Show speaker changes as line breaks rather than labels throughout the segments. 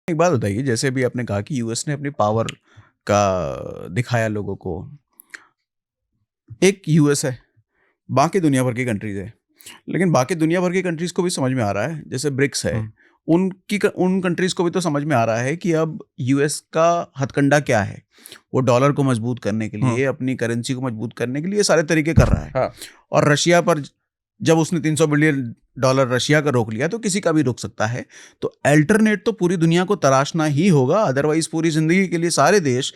एक बात बताइए, जैसे अभी आपने कहा कि यूएस ने अपनी पावर का दिखाया लोगों को। एक यूएस है, बाकी दुनिया भर की कंट्रीज है, लेकिन बाकी दुनिया भर की कंट्रीज को भी समझ में आ रहा है, जैसे ब्रिक्स है, उन कंट्रीज को भी तो समझ में आ रहा है कि अब यूएस का हथकंडा क्या है। वो डॉलर को मजबूत करने के लिए, अपनी करेंसी को मजबूत करने के लिए सारे तरीके कर रहा है।
हाँ।
और रशिया पर जब उसने $300 बिलियन रशिया का रोक लिया, तो किसी का भी रोक सकता है। तो अल्टरनेट तो पूरी दुनिया को तराशना ही होगा, अदरवाइज पूरी जिंदगी के लिए सारे देश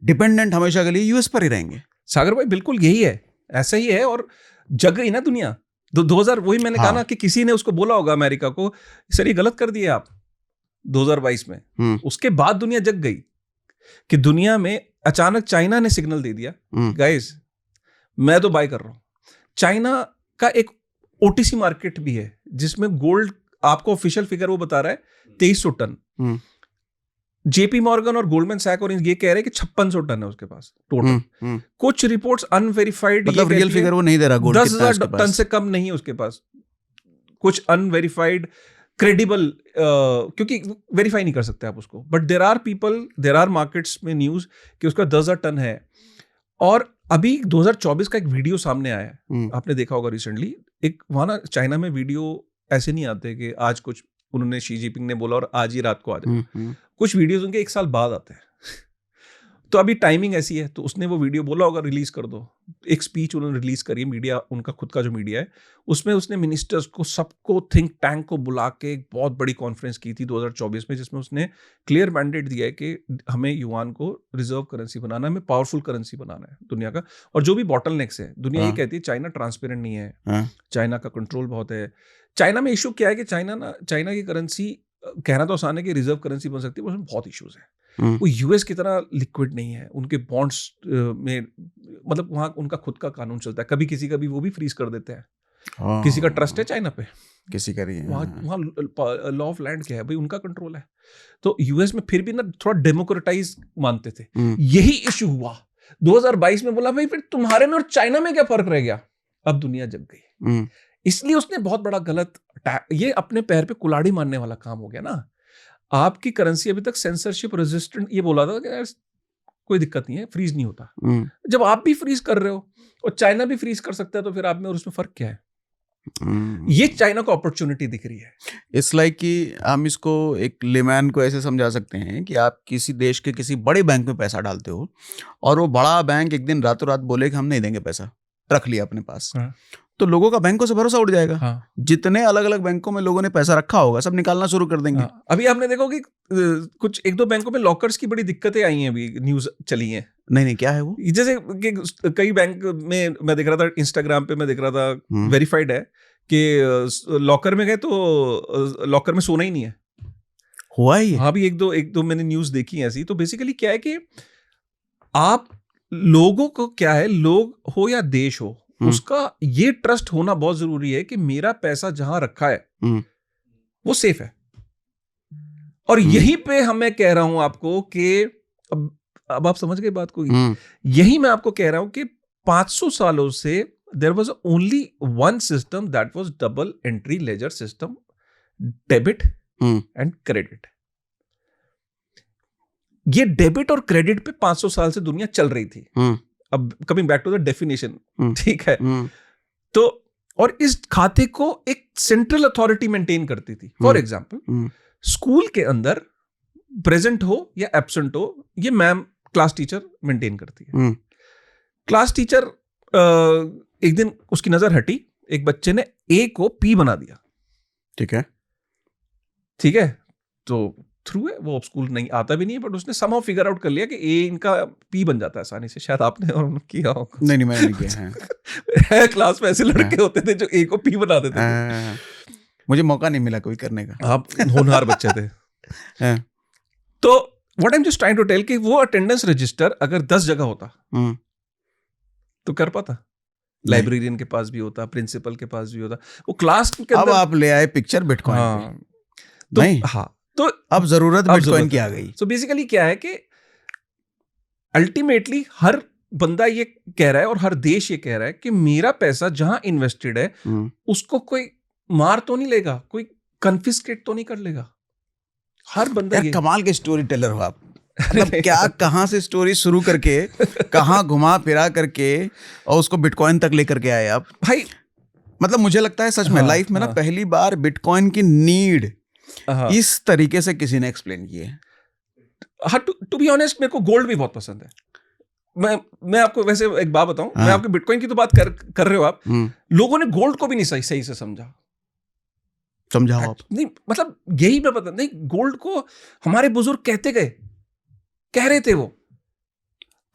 डिपेंडेंट हमेशा के लिए यूएस पर ही रहेंगे।
सागर भाई बिल्कुल यही है, ऐसा ही है। और जग गई ना दुनिया 2000, वही मैंने कहा ना कि किसी ने उसको बोला होगा अमेरिका को, सर ये गलत कर दिए आप 2022 में। उसके बाद दुनिया जग गई कि दुनिया में अचानक चाइना ने सिग्नल दे दिया, गाइस मैं तो बाय कर रहा हूं। चाइना का एक ओटीसी मार्केट भी है जिसमें गोल्ड, आपको ऑफिशियल फिगर वो बता रहा है 2300 टन। जेपी मॉर्गन और गोल्डमैन सैक और ये कह रहे हैं कि 5600 टन है उसके पास टोटल। कुछ रिपोर्ट्स अनवेरिफाइड,
मतलब रियल फिगर वो नहीं दे रहा, गोल्ड
10,000 टन से कम नहीं है उसके पास। कुछ अनवेरिफाइड, क्रेडिबल, क्योंकि वेरीफाई नहीं कर सकते आप उसको, but there are people, there are markets में न्यूज कि उसका 10,000 टन है। और अभी 2024 का एक वीडियो सामने आया है, आपने देखा होगा रिसेंटली। एक वहां ना चाइना में वीडियो ऐसे नहीं आते कि आज कुछ उन्होंने शी जिनपिंग ने बोला और आज ही रात को आ जाए। कुछ वीडियोस उनके 1 साल बाद आते हैं। तो अभी टाइमिंग ऐसी है, तो उसने वो वीडियो बोला होगा रिलीज कर दो। एक स्पीच उन्होंने रिलीज करी है, मीडिया, उनका खुद का जो मीडिया है, उसमें उसने मिनिस्टर्स को, सबको, थिंक टैंक को बुला के एक बहुत बड़ी कॉन्फ्रेंस की थी 2024 में, जिसमें उसने क्लियर मैंडेट दिया है कि हमें युआन को रिजर्व करेंसी बनाना है, हमें पावरफुल करेंसी बनाना है दुनिया का। और जो भी बॉटलनेक्स है, दुनिया ये कहती है चाइना ट्रांसपेरेंट नहीं है, चाइना का कंट्रोल बहुत है। चाइना में इशू क्या है कि चाइना की करेंसी, कहना तो आसान है कि रिजर्व करेंसी बन सकती है, उसमें बहुत इश्यूज है। वो यूएस की तरह लिक्विड नहीं है, उनके बॉन्ड्स में, मतलब वहाँ उनका खुद का कानून चलता है, कभी किसी का भी वो भी फ्रीज कर देते हैं। किसी का ट्रस्ट है चाइना पे,
किसी का नहीं है।
वहाँ लॉ ऑफ लैंड क्या है भाई, उनका कंट्रोल है। तो यूएस में फिर भी ना थोड़ा डेमोक्रेटाइज मानते थे। यही इशू हुआ 2022 में, बोला भाई फिर तुम्हारे में और चाइना में क्या फर्क रह गया। अब दुनिया जग गई, इसलिए उसने बहुत बड़ा गलत, ये अपने पैर पे कुल्हाड़ी मारने वाला काम हो गया ना। आपकी करेंसी अभी तक सेंसरशिप रेजिस्टेंट, ये बोला था कि यार कोई दिक्कत नहीं है, फ्रीज नहीं होता। जब आप भी फ्रीज कर रहे हो और चाइना भी फ्रीज कर सकता है, तो फिर आप में और उसमें फर्क क्या है। ये चाइना को अपॉर्चुनिटी दिख रही है।
इट्स लाइक कि हम इसको एक लेमैन को ऐसे समझा सकते हैं कि आप किसी देश के किसी बड़े बैंक में पैसा डालते हो, और वो बड़ा बैंक एक दिन रातों रात बोले कि हम नहीं देंगे पैसा, रख लिया अपने पास। तो लोगों का बैंकों से भरोसा उठ जाएगा। जितने अलग अलग बैंकों में लोगों ने पैसा रखा होगा, सब निकालना शुरू कर देंगे।
अभी आपने देखा कि कुछ 1-2 बैंकों में लॉकर्स की बड़ी दिक्कतें आई हैं, अभी न्यूज चली है।
नहीं, क्या है वो?
जैसे कि कई बैंक में मैं देख रहा था, इंस्टाग्राम पे मैं देख रहा था, वेरीफाइड है कि लॉकर में गए तो लॉकर में सोना ही नहीं है।
हुआ ही?
हाँ, भी एक दो मैंने न्यूज देखी ऐसी। तो बेसिकली क्या है कि आप लोगों को, क्या है, लोग हो या देश हो, उसका ये ट्रस्ट होना बहुत जरूरी है कि मेरा पैसा जहां रखा है वो सेफ है। और यहीं पे मैं कह रहा हूं आपको कि अब आप समझ गए बात को। यही मैं आपको कह रहा हूं कि 500 सालों से there was only one system that was double entry ledger system, debit and credit. ये डेबिट और क्रेडिट पे 500 साल से दुनिया चल रही थी। अब coming back to the definition, ठीक है। तो और इस खाते को एक सेंट्रल अथॉरिटी मेंटेन करती थी। फॉर एग्जांपल, स्कूल के अंदर प्रेजेंट हो या एब्सेंट हो, ये मैम क्लास टीचर मेंटेन करती है। क्लास टीचर, एक दिन उसकी नजर हटी, एक बच्चे ने ए को पी बना दिया। ठीक है, तो थ्रू है वो, स्कूल नहीं आता भी नहीं है, बट उसने समहाउ फिगर आउट कर लिया कि ए इनका पी बन जाता है आसानी से। शायद आपने और किया हो।
नहीं, मैंने नहीं किया है।
क्लास में ऐसे लड़के होते थे जो ए को पी बना देते थे।
मुझे मौका नहीं मिला कोई करने का।
आप होनहार बच्चे थे। तो what I am just trying to tell कि वो अटेंडेंस रजिस्टर अगर 10 जगह होता तो कर पाता। लाइब्रेरियन के पास भी होता, प्रिंसिपल के पास भी होता, वो क्लास के अंदर।
अब आप ले आए पिक्चर बिटकॉइन।
तो नहीं, तो
अब जरूरत बिटकॉइन की आ गई।
सो बेसिकली क्या है कि अल्टीमेटली हर बंदा ये कह रहा है और हर देश ये कह रहा है कि मेरा पैसा जहां इन्वेस्टेड है उसको कोई मार तो नहीं लेगा, कोई कन्फिस्केट तो नहीं कर लेगा। हर बंदा
यार
ये
कमाल के स्टोरी टेलर हो आप। मतलब क्या कहाँ से स्टोरी शुरू करके कहाँ घुमा फिरा करके और उसको बिटकॉइन तक लेकर के आए आप।
भाई।
मतलब मुझे लगता है सच में
हाँ,
लाइफ में ना
हाँ।
पहली बार बिटकॉइन की नीड
हाँ
इस तरीके से किसी ने एक्सप्लेन की है।
हाँ, टू बी ऑनेस्ट मेरे को गोल्ड भी बहुत पसंद है। मैं आपको वैसे एक बात बताऊं, मैं
हाँ।
आपके बिटकॉइन की तो बात कर रहे हो आप, लोगों ने गोल्ड को भी नहीं सही से समझा।
समझाओ आप।
नहीं मतलब यही मैं बता नहीं, गोल्ड को हमारे बुजुर्ग कहते गए, कह रहे थे वो,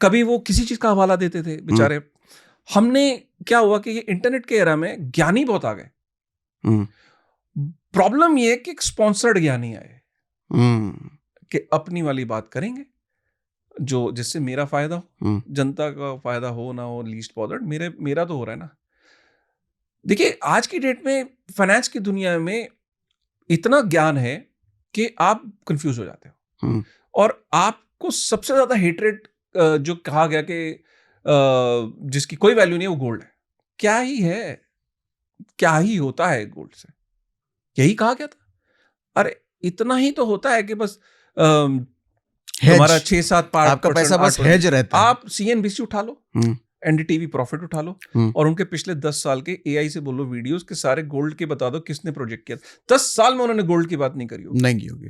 कभी वो किसी चीज का हवाला देते थे बेचारे। हमने क्या हुआ कि ये इंटरनेट के एरा में ज्ञानी बहुत आ गए। प्रॉब्लम ये है कि स्पॉन्सर्ड ज्ञानी आए कि अपनी वाली बात करेंगे जो जिससे मेरा फायदा हो, जनता का फायदा हो ना हो, लीस्ट बॉदर्ड, मेरा तो हो रहा है ना। देखिए आज की डेट में फाइनेंस की दुनिया में इतना ज्ञान है कि आप कंफ्यूज हो जाते हो, और आपको सबसे ज्यादा हेटरेट जो कहा गया कि जिसकी कोई वैल्यू नहीं है वो गोल्ड है। क्या ही है, क्या ही होता है गोल्ड से, यही कहा गया था। अरे इतना ही तो होता है कि बस तुम्हारा 6-7
आपका पैसा बस हेज रहता है।
आप सीएनबीसी उठा लो, एनडीटीवी प्रॉफिट उठा लो, और उनके पिछले 10 साल के एआई से बोलो वीडियोस के सारे गोल्ड के बता दो किसने प्रोजेक्ट किया। 10 साल में उन्होंने गोल्ड की बात नहीं करी होगी।
नहीं की होगी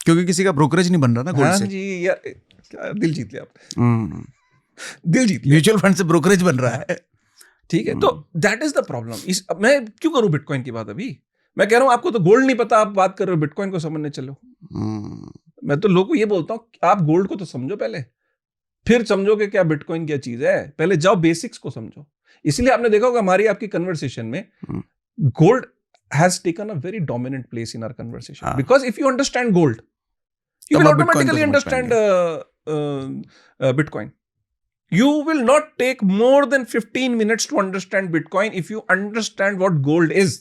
क्योंकि किसी का ब्रोकरेज नहीं बन रहा ना गोल्ड
हाँ
से।
जी यार, क्या दिल जीत लिया आपने, दिल जीत लिया।
म्यूचुअल फंड से ब्रोकरेज बन रहा है।
ठीक है, तो दैट इज द प्रॉब्लम। मैं क्यों करूं बिटकॉइन की बात अभी? मैं कह रहा हूं आपको तो गोल्ड नहीं पता, आप बात कर रहे हो बिटकॉइन को समझने चलो। मैं तो लोगों को ये बोलता हूं आप गोल्ड को तो समझो पहले, फिर समझो कि क्या बिटकॉइन क्या चीज है। पहले जाओ बेसिक्स को समझो। इसलिए आपने देखा होगा हमारी आपकी कन्वर्सेशन में gold has taken a very dominant place in our conversation, because if you understand gold you will automatically understand Bitcoin. You will not take more than 15 minutes to understand Bitcoin if you understand what gold is.